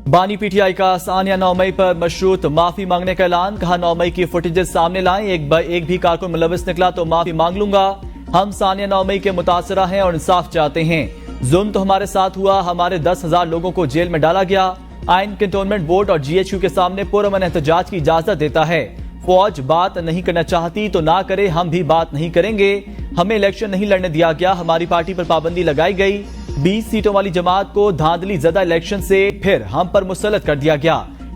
बानी पीटीआई का सानिया 9 मई पर मशरूत माफी मांगने का ऐलान। कहा 9 मई की फुटेजेस सामने लाएं, एक भी कारकुन मुलविस निकला तो माफी मांग लूंगा। हम सानिया 9 मई के मुतासरा हैं और इंसाफ चाहते हैं। जुल्म तो हमारे साथ हुआ, हमारे 10,000 लोगों को जेल में डाला गया। आइन कैंटोनमेंट बोर्ड और GHQ के सामने पुरअमन एहतजाज की इजाजत देता है। फौज बात नहीं करना चाहती तो ना करे, हम भी बात नहीं करेंगे। हमें इलेक्शन नहीं लड़ने दिया गया, हमारी पार्टी पर पाबंदी लगाई गई। 20 सीटों वाली जमात को धांधली ज़दा इलेक्शन से फिर हम पर मुसल्लत कर दिया गया।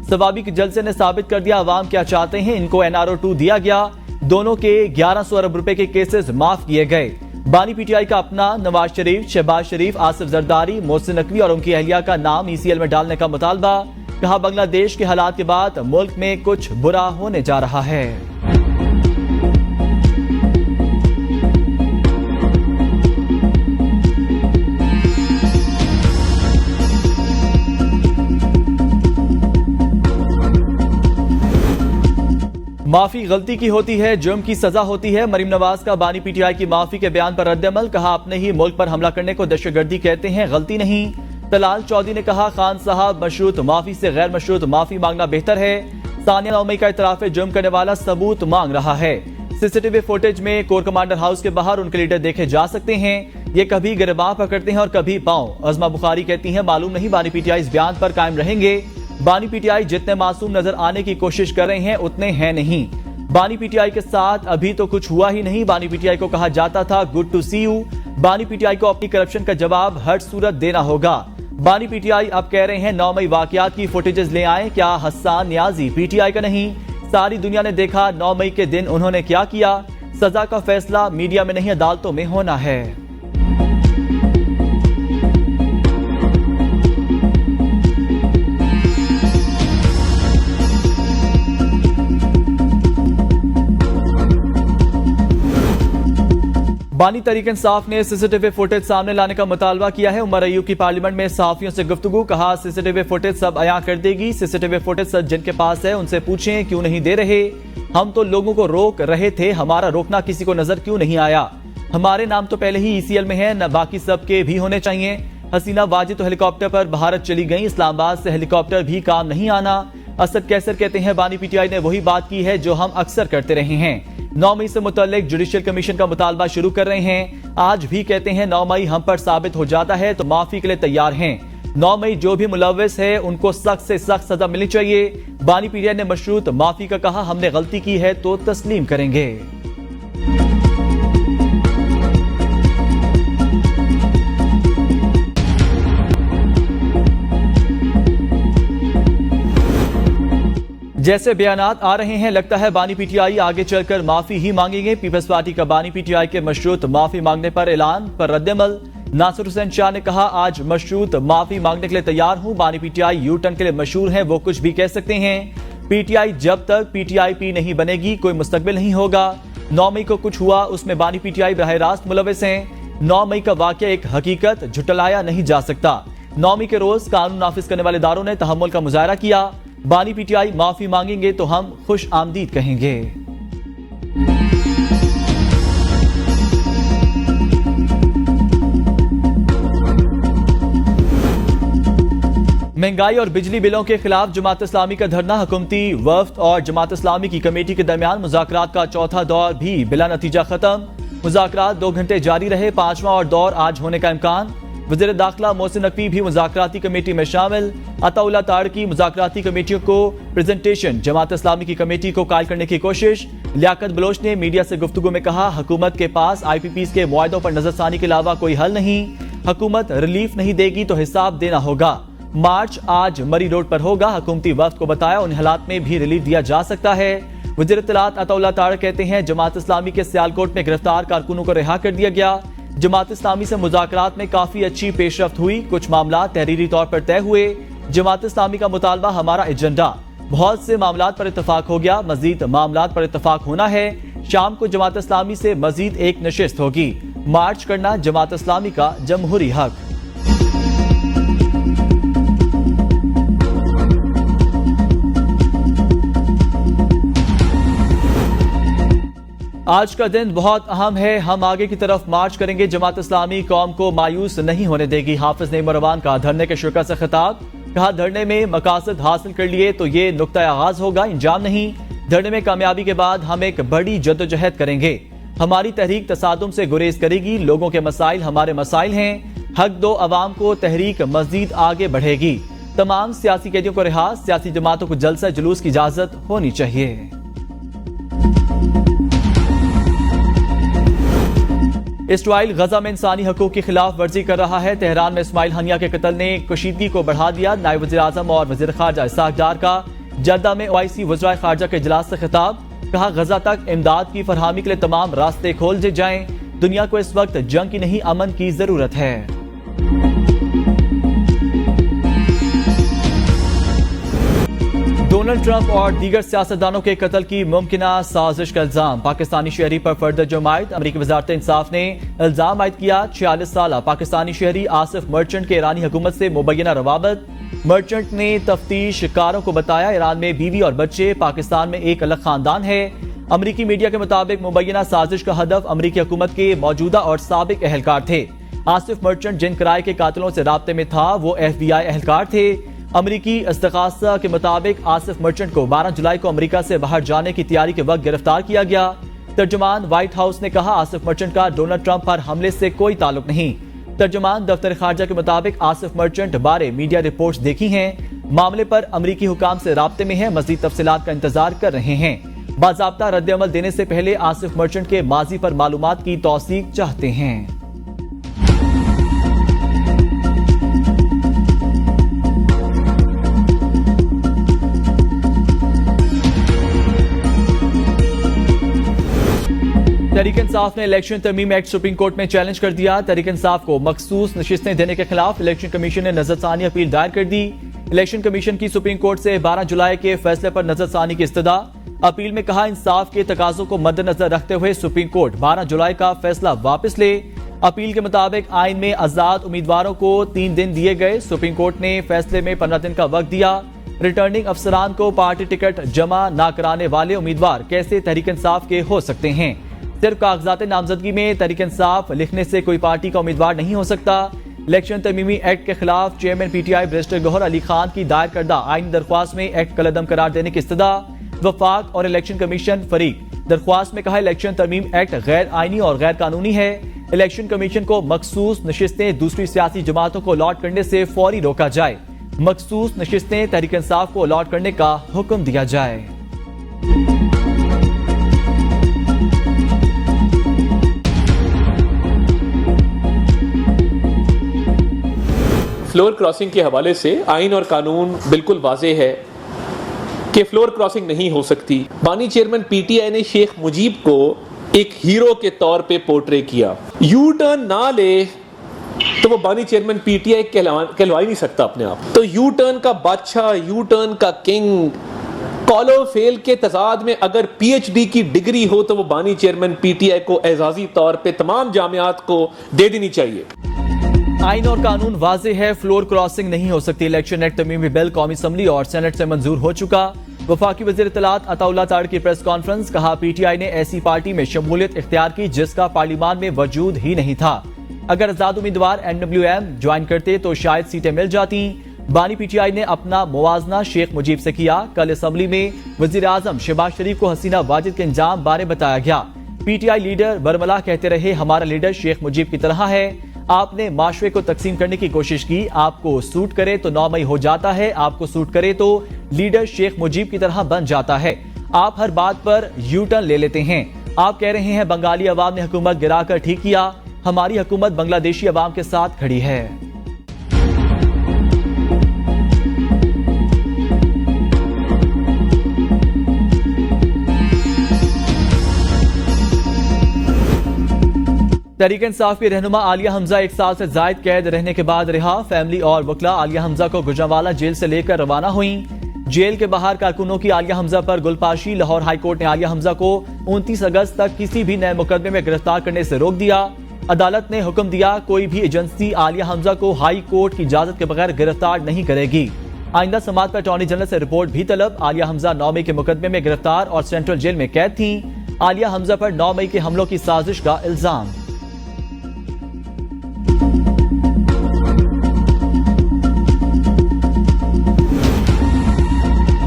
सवाबी के जलसे ने साबित कर दिया अवाम क्या चाहते हैं। इनको NRO 2 दिया गया। दोनों के 1100 अरब रुपए के केसेस माफ किए गए। बानी पीटीआई का अपना नवाज शरीफ, शहबाज शरीफ, आसिफ जरदारी, मोहसिन नकवी और उनकी अहलिया का नाम ECL में डालने का मुतालबा। कहा बांग्लादेश के हालात के बाद मुल्क में कुछ बुरा होने जा रहा है। माफी गलती की होती है, जुर्म की सजा होती है। मरीम नवाज का बानी पीटीआई की माफी के बयान पर रद्द-ए-अमल। कहा अपने ही मुल्क पर हमला करने को दहशतगर्दी कहते हैं, गलती नहीं। तलाल चौधरी ने कहा खान साहब मशरूत माफी से गैर मशरूत माफी मांगना बेहतर है। सानिया 9 मई का इतराफ जुर्म करने वाला सबूत मांग रहा है। CCTV फुटेज में कोर कमांडर हाउस के बाहर उनके लीडर देखे जा सकते हैं। ये कभी गिरबां पकड़ते हैं और कभी पांव। अजमा बुखारी कहती हैं मालूम नहीं बानी पीटीआई इस बयान पर कायम रहेंगे। बानी पीटीआई जितने मासूम नजर आने की कोशिश कर रहे हैं उतने हैं नहीं। बानी पीटीआई के साथ अभी तो कुछ हुआ ही नहीं। बानी पीटीआई को कहा जाता था गुड टू सी यू। बानी पीटीआई को अपनी करप्शन का जवाब हर सूरत देना होगा। बानी पीटीआई अब कह रहे हैं 9 मई वाकयात की फुटेजेस ले आए। क्या हस्सान नियाजी पीटीआई का नहीं? सारी दुनिया ने देखा 9 मई के दिन उन्होंने क्या किया। सजा का फैसला मीडिया में नहीं अदालतों में होना है। बानी तहरीक इंसाफ ने CCTV फुटेज सामने लाने का मुतालबा किया है। उमर अयूब की पार्लियामेंट में सहाफियों से गुफ्तगू। कहा CCTV फुटेज सब अयां कर देगी। CCTV फुटेज सब जिनके पास है उनसे पूछें क्यों नहीं दे रहे। हम तो लोगों को रोक रहे थे, हमारा रोकना किसी को नजर क्यों नहीं आया। हमारे नाम तो पहले ही ECL में है, न बाकी सबके भी होने चाहिए। हसीना वाजिद तो हेलीकॉप्टर पर भारत चली गई, इस्लामाबाद से हेलीकॉप्टर भी काम नहीं आना। असद कैसर कहते हैं बानी पीटीआई ने वही बात की है जो हम अक्सर करते रहे हैं। 9 मई से मुतल्लिक जुडिशियल कमीशन का मुतालबा शुरू कर रहे हैं। आज भी कहते हैं 9 मई हम पर साबित हो जाता है तो माफी के लिए तैयार हैं। 9 मई जो भी मुलविस है उनको सख्त से सख्त सजा मिलनी चाहिए। बानी पीटीआई ने मशरूत माफी का कहा, हमने गलती की है तो तस्लीम करेंगे। जैसे बयानात आ रहे हैं लगता है बानी पीटीआई आगे चलकर माफी ही मांगेंगे। पीपल्स पार्टी का बानी पीटीआई के मशरूत माफी मांगने पर ऐलान पर रद्द-ए-अमल। नासिर हुसैन शाह ने कहा आज मशरूत माफी मांगने के लिए तैयार हूं। बानी पीटीआई यू टर्न के लिए मशहूर है, वो कुछ भी कह सकते हैं। पीटीआई जब तक PTIP नहीं बनेगी कोई मुस्तकबिल नहीं होगा। 9 मई को कुछ हुआ उसमें बानी पीटीआई बराह रास्त मुलविस हैं। 9 मई का वाकया एक हकीकत झुटलाया नहीं जा सकता। 9 मई के रोज कानून नाफिज करने वाले इदारों ने तहम्मुल का मुजाहरा किया। बानी पीटीआई माफी मांगेंगे तो हम खुश आमदीद कहेंगे। महंगाई और बिजली बिलों के खिलाफ जमात इस्लामी का धरना। हुकूमती वफ्द और जमात इस्लामी की कमेटी के दरमियान मुज़ाकरात का चौथा दौर भी बिला नतीजा खत्म। मुज़ाकरात 2 घंटे जारी रहे। 5वां और दौर आज होने का इम्कान। वज़ीर दाखिला मोहसिन नकवी भी मुज़ाकराती कमेटी में शामिल। अताउल्लाह ताड़ की मुज़ाकराती कमेटियों को प्रेजेंटेशन। जमात इस्लामी की कमेटी को कायल करने की कोशिश। लियाकत बलोच ने मीडिया से गुफ्तगू में कहा हुकूमत के पास IPPs के मुआहदों पर नजरसानी के अलावा कोई हल नहीं। हुकूमत रिलीफ नहीं देगी तो हिसाब देना होगा। मार्च आज मरी रोड पर होगा। हुकूमती वफ्द को बताया उन हालात में भी रिलीफ दिया जा सकता है। वज़ीर इत्तलात अताउल्लाह ताड़ कहते हैं जमात इस्लामी के सियालकोट में गिरफ्तार कारकुनों को रिहा कर दिया गया। जमात इस्लामी से मुज़ाकरात में काफी अच्छी पेशरफ्त हुई। कुछ मामला तहरीरी तौर पर तय हुए। जमात इस्लामी का मुतालबा हमारा एजेंडा। बहुत से मामलात पर इत्तफाक हो गया, मजीद मामलात पर इत्तफाक होना है। शाम को जमात इस्लामी से मजीद एक नशिस्त होगी। मार्च करना जमात इस्लामी का जमहूरी हक। आज का दिन बहुत अहम है, हम आगे की तरफ मार्च करेंगे। जमात इस्लामी कौम को मायूस नहीं होने देगी। हाफिज नईम रवान का धरने के शुरा से खिताब। कहा, धरने में मकासद हासिल कर लिए तो ये नुक्ता आगाज होगा, इंजाम नहीं। धरने में कामयाबी के बाद हम एक बड़ी जद्दोजहद करेंगे। हमारी तहरीक तसादुम से गुरेज करेगी। लोगों के मसाइल हमारे मसाइल हैं। हक दो अवाम को, तहरीक मजीद आगे बढ़ेगी। तमाम सियासी कैदियों को रिहा, सियासी जमातों को जलसा जुलूस की इजाजत होनी चाहिए। इसराइल गजा में इंसानी हकूक की खिलाफ वर्जी कर रहा है। तेहरान में इस्माइल हनिया के कत्ल ने कशीदगी को बढ़ा दिया। नायब वज़ीर आज़म और वज़ीर ख़ारजा इसहाक डार का जद्दा में OIC वज़राए ख़ारजा के इजलास से खिताब। कहा, गजा तक इमदाद की फरहमी के लिए तमाम रास्ते खोल दिए जाएं। दुनिया को इस वक्त जंग की नहीं, अमन की जरूरत है। डोनाल्ड ट्रंप और दीगर सियासतदानों के कत्ल की मुमकिना साजिश का इल्जाम। पाकिस्तानी शहरी पर फर्द जुर्मायत। अमरीकी वजारत इंसाफ ने इल्जाम आयद किया। 46 साल पाकिस्तानी शहरी आसिफ मर्चेंट के ईरानी हुकूमत से मुबैना रवाबत। मर्चेंट ने तफ्तीश कारों को बताया, ईरान में बीवी और बच्चे, पाकिस्तान में एक अलग खानदान है। अमरीकी मीडिया के मुताबिक मुबैना साजिश का हदफ अमरीकी हुकूमत के मौजूदा और साबिक अहलकार थे। आसिफ मर्चेंट जिन किराए के कातिलों से राब्ते में था वो FBI अहलकार थे। अमरीकी इस्तग़ासा के मुताबिक आसिफ मर्चेंट को 12 जुलाई को अमरीका से बाहर जाने की तैयारी के वक्त गिरफ्तार किया गया। तर्जुमान व्हाइट हाउस ने कहा, आसिफ मर्चेंट का डोनाल्ड ट्रंप पर हमले से कोई ताल्लुक नहीं। तर्जुमान दफ्तर खारजा के मुताबिक आसिफ मर्चेंट बारे मीडिया रिपोर्ट्स देखी हैं, मामले पर अमरीकी हुकाम से राब्ते में हैं, मजीद तफसीलात का इंतजार कर रहे हैं। बाज़ाब्ता रद्द-ए-अमल देने से पहले आसिफ मर्चेंट के माजी पर मालूमात की तौसीक चाहते हैं। तहरीक इंसाफ ने इलेक्शन तरमीम एक्ट सुप्रीम कोर्ट में चैलेंज कर दिया। तहरीक इंसाफ को मखसूस नशिस्तें देने के खिलाफ इलेक्शन कमीशन ने नजरसानी अपील दायर कर दी। इलेक्शन कमीशन की सुप्रीम कोर्ट से 12 जुलाई के फैसले पर नजरसानी की इस्तदा। अपील में कहा, इंसाफ के तकाजों को मद्देनजर रखते हुए सुप्रीम कोर्ट 12 जुलाई का फैसला वापस ले। अपील के मुताबिक आइन में आजाद उम्मीदवारों को 3 दिन दिए गए। सुप्रीम कोर्ट ने फैसले में 15 दिन का वक्त दिया। रिटर्निंग अफसरान को पार्टी टिकट जमा न कराने वाले उम्मीदवार कैसे तहरीक इंसाफ के हो सकते हैं? सिर्फ कागजात नामजदगी में तहरीक इंसाफ लिखने से कोई पार्टी का उम्मीदवार नहीं हो सकता। इलेक्शन तरमीमी एक्ट के खिलाफ chairman PTI barrister Gohar Ali Khan की दायर करदा आईनी दरख्वास्त में एक्ट कलअदम करार देने की इस्तदा। वफाक और इलेक्शन कमीशन फरीक दरख्वास्त में कहा, इलेक्शन तरमीम एक्ट गैर आईनी और गैर कानूनी है। इलेक्शन कमीशन को मखसूस नशिस्तें दूसरी सियासी जमातों को अलॉट करने से फौरी रोका जाए। मखसूस नशिस्तें तहरीक इंसाफ को अलॉट करने का हुक्म दिया जाए। फ्लोर क्रॉसिंग के हवाले से आइन और कानून बिल्कुल वाज़ेह है कि फ्लोर क्रॉसिंग नहीं हो सकती। बानी चेयरमैन PTI ने शेख मुजीब को एक हीरो के तौर पे पोर्ट्रे किया। यू टर्न ना ले तो वो बानी चेयरमैन PTI कहलवा ही नहीं सकता अपने आप। तो यू टर्न का बादशाह, यू टर्न का किंग, कॉलो फेल के तजाद में अगर PhD की डिग्री हो तो वो बानी चेयरमैन PTI को एजाजी तौर पे तमाम जामियात को दे देनी चाहिए। आइन और कानून वाज़ेह है, फ्लोर क्रॉसिंग नहीं हो सकती। इलेक्शन एक्ट तरमीमी बिल कौमी असम्बली और सेनेट से मंजूर हो चुका। वफाकी वज़ीर इत्तलात अताउल्लाह ताड़ की प्रेस कॉन्फ्रेंस। कहा, PTI ने ऐसी पार्टी में शमूलियत इख्तियार की जिसका पार्लियामान में वजूद ही नहीं था। अगर आजाद उम्मीदवार NWM ज्वाइन करते तो शायद सीटें मिल जाती। बानी PTI ने अपना मुवाजना शेख मुजीब से किया। कल असम्बली में वज़ीर आज़म शहबाज शरीफ को हसीना वाजिद के इंजाम बारे बताया गया। PTI लीडर बरमला कहते रहे, हमारा लीडर शेख मुजीब की तरह है। आपने माशरे को तकसीम करने की कोशिश की। आपको सूट करे तो 9 मई हो जाता है, आपको सूट करे तो लीडर शेख मुजीब की तरह बन जाता है। आप हर बात पर यू टर्न ले लेते हैं। आप कह रहे हैं बंगाली अवाम ने हुकूमत गिराकर ठीक किया। हमारी हुकूमत बांग्लादेशी अवाम के साथ खड़ी है। तहरीक इंसाफ की रहनुमा आलिया हमजा 1 साल से जायद कैद रहने के बाद रिहा। फैमिली और वकला आलिया हमजा को गुजरांवाला जेल से लेकर रवाना हुई। जेल के बाहर कारकुनों की आलिया हमजा पर गुलपाशी। लाहौर हाई कोर्ट ने आलिया हमजा को 29 अगस्त तक किसी भी नए मुकदमे में गिरफ्तार करने से रोक दिया। अदालत ने हुक्म दिया, कोई भी एजेंसी आलिया हमजा को हाई कोर्ट की इजाजत के बगैर गिरफ्तार नहीं करेगी। आइंदा समात पर अटॉर्नी जनरल से रिपोर्ट भी तलब। आलिया हमजा 9 मई के मुकदमे में गिरफ्तार और सेंट्रल जेल में कैद थी। आलिया हमजा पर 9 मई के हमलों की साजिश का इल्जाम।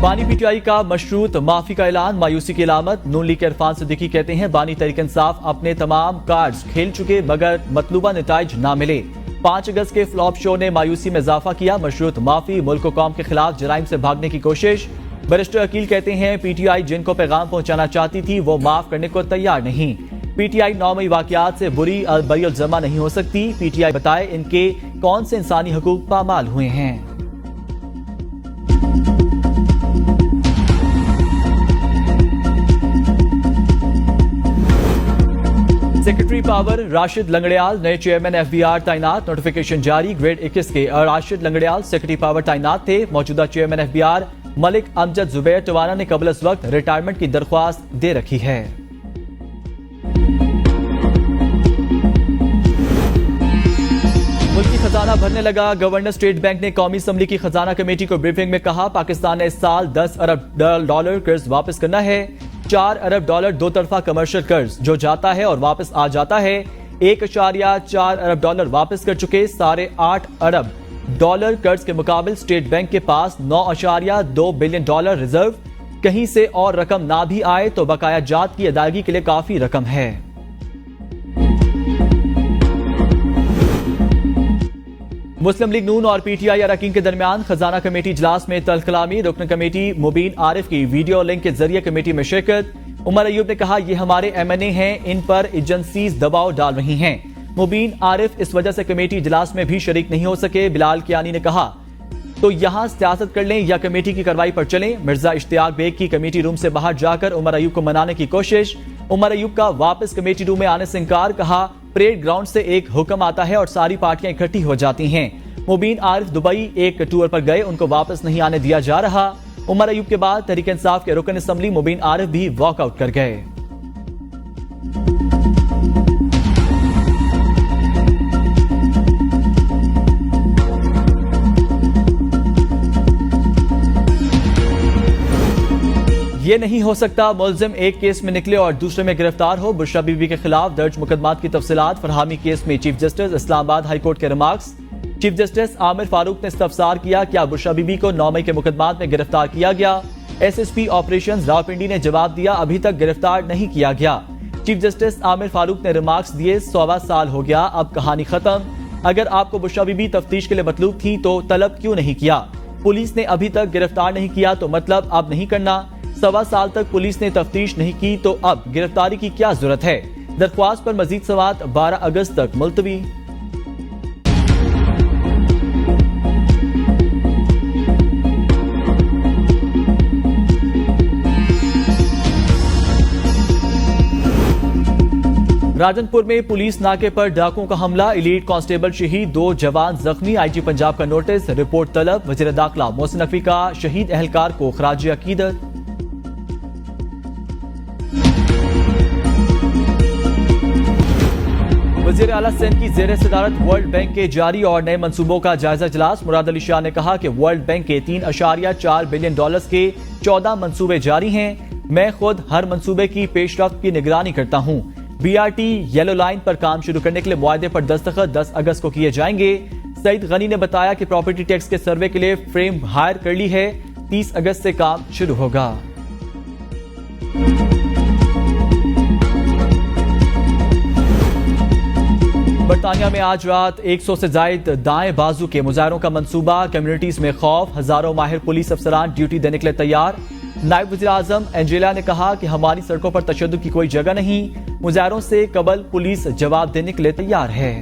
बानी पीटीआई का मशरूत माफी का ऐलान मायूसी की अलामत। नून लीग के इरफान सिद्दीकी कहते हैं बानी तहरीक इंसाफ अपने तमाम कार्ड्स खेल चुके मगर मतलूबा नताइज ना मिले। 5 अगस्त के फ्लॉप शो ने मायूसी में इजाफा किया। मशरूत माफी मुल्क कौम के खिलाफ जराइम से भागने की कोशिश। बैरिस्टर अकील कहते हैं पीटीआई जिनको पैगाम पहुंचाना चाहती थी वो माफ करने को तैयार नहीं। पीटीआई 9 मई वाकयात से बरी जमा नहीं हो सकती। पीटीआई बताए इनके कौन से इंसानी हकूक पामाल हुए हैं। सेक्रेटरी पावर राशिद लंगड़ियाल नए चेयरमैन एफबीआर तैनात। नोटिफिकेशन जारी। ग्रेड 21 के राशिद लंगड़ियाल सेक्रेटरी पावर तैनात थे। मौजूदा चेयरमैन एफबीआर मलिक अमजद जुबैर टवाना ने कबल अज वक्त रिटायरमेंट की दरख्वास्त दे रखी है। मुल्की खजाना भरने लगा। गवर्नर स्टेट बैंक ने कौमी असम्बली की खजाना कमेटी को ब्रीफिंग में कहा पाकिस्तान ने इस साल 10 अरब डॉलर कर्ज वापस करना है। 4 अरब डॉलर दो तरफा कमर्शियल कर्ज जो जाता है और वापस आ जाता है। 1.4 अरब डॉलर वापस कर चुके। 8.5 अरब डॉलर कर्ज के मुकाबले स्टेट बैंक के पास 9.2 बिलियन डॉलर रिजर्व। कहीं से और रकम ना भी आए तो बकाया जात की अदायगी के लिए काफी रकम है। मुस्लिम लीग नून और पीटीआई अरकान के दरमियान खजाना कमेटी इजलास में तलखलामी। रुकन कमेटी मुबीन आरिफ की वीडियो लिंक के जरिए कमेटी में शिरकत। उमर अयूब ने कहा ये हमारे एमएनए हैं, इन पर एजेंसीज दबाव डाल रही हैं। मुबीन आरिफ इस वजह से कमेटी इजलास में भी शरीक नहीं हो सके। बिलाल कियानी ने कहा तो यहां सियासत कर लें या कमेटी की कार्रवाई पर चलें। मिर्जा इश्तियाक बेग की कमेटी रूम से बाहर जाकर उमर अयूब को मनाने की कोशिश। उमर अयूब का वापस कमेटी रूम में आने से इंकार। कहा परेड ग्राउंड से एक हुक्म आता है और सारी पार्टियां इकट्ठी हो जाती हैं। मुबीन आरिफ दुबई एक टूर पर गए, उनको वापस नहीं आने दिया जा रहा। उमर अयूब के बाद तहरीक इंसाफ के रुकन असम्बली मुबीन आरिफ भी वॉकआउट कर गए। ये नहीं हो सकता मुलजिम एक केस में निकले और दूसरे में गिरफ्तार हो। बुशरा बीबी के खिलाफ दर्ज मुकदमात की तफसीलात। फरहामी केस में चीफ जस्टिस इस्लामाबाद हाईकोर्ट के remarks. Chief justice Aamir Farooq ने इस्तफसार किया क्या बुशरा बीबी को 9 मई के मुकदमात में गिरफ्तार किया गया। एसएसपी ऑपरेशंस रावलपिंडी ने जवाब दिया अभी तक गिरफ्तार नहीं किया गया। चीफ जस्टिस आमिर फारूक ने रिमार्क्स दिए 1.25 साल हो गया, अब कहानी खत्म। अगर आपको बुशरा बीबी तफ्तीश के लिए मतलूब थी तो तलब क्यों नहीं किया। पुलिस ने अभी तक गिरफ्तार नहीं किया तो मतलब अब नहीं करना। 1.25 साल तक पुलिस ने तफ्तीश नहीं की तो अब गिरफ्तारी की क्या जरूरत है। दरख्वास्त पर मजीद समाअत 12 अगस्त तक मुलतवी। राजनपुर में पुलिस नाके पर डाकुओं का हमला। एलीट कांस्टेबल शहीद, 2 जवान जख्मी। आईजी पंजाब का नोटिस, रिपोर्ट तलब। वजीर दाखिला मोहसिन नकवी का शहीद एहलकार को खराज अकीदत। वजीर आला सिंध की जेर सदारत वर्ल्ड बैंक के जारी और नए मंसूबों का जायजा इजलास। मुराद अली शाह ने कहा कि वर्ल्ड बैंक के 3.4 बिलियन डॉलर्स के 14 मंसूबे जारी हैं। मैं खुद हर मंसूबे की पेशरफ्त की निगरानी करता हूं। बीआरटी येलो लाइन पर काम शुरू करने के लिए मुआहदे पर दस्तखत 10 अगस्त को किए जाएंगे। सईद गनी ने बताया कि प्रॉपर्टी टैक्स के सर्वे के लिए फ्रेम हायर कर ली है। 30 अगस्त से काम शुरू होगा। बरतानिया में आज रात 100 से जायद दाएं बाजू के मुजाहरों का मंसूबा। कम्युनिटीज में खौफ, हजारों माहिर पुलिस अफसरान ड्यूटी देने के लिए तैयार। नायब वज़ीर आज़म एंजेला ने कहा कि हमारी सड़कों पर तशद्दुद की कोई जगह नहीं। मुजाहरों से कबल पुलिस जवाब देने के लिए तैयार है।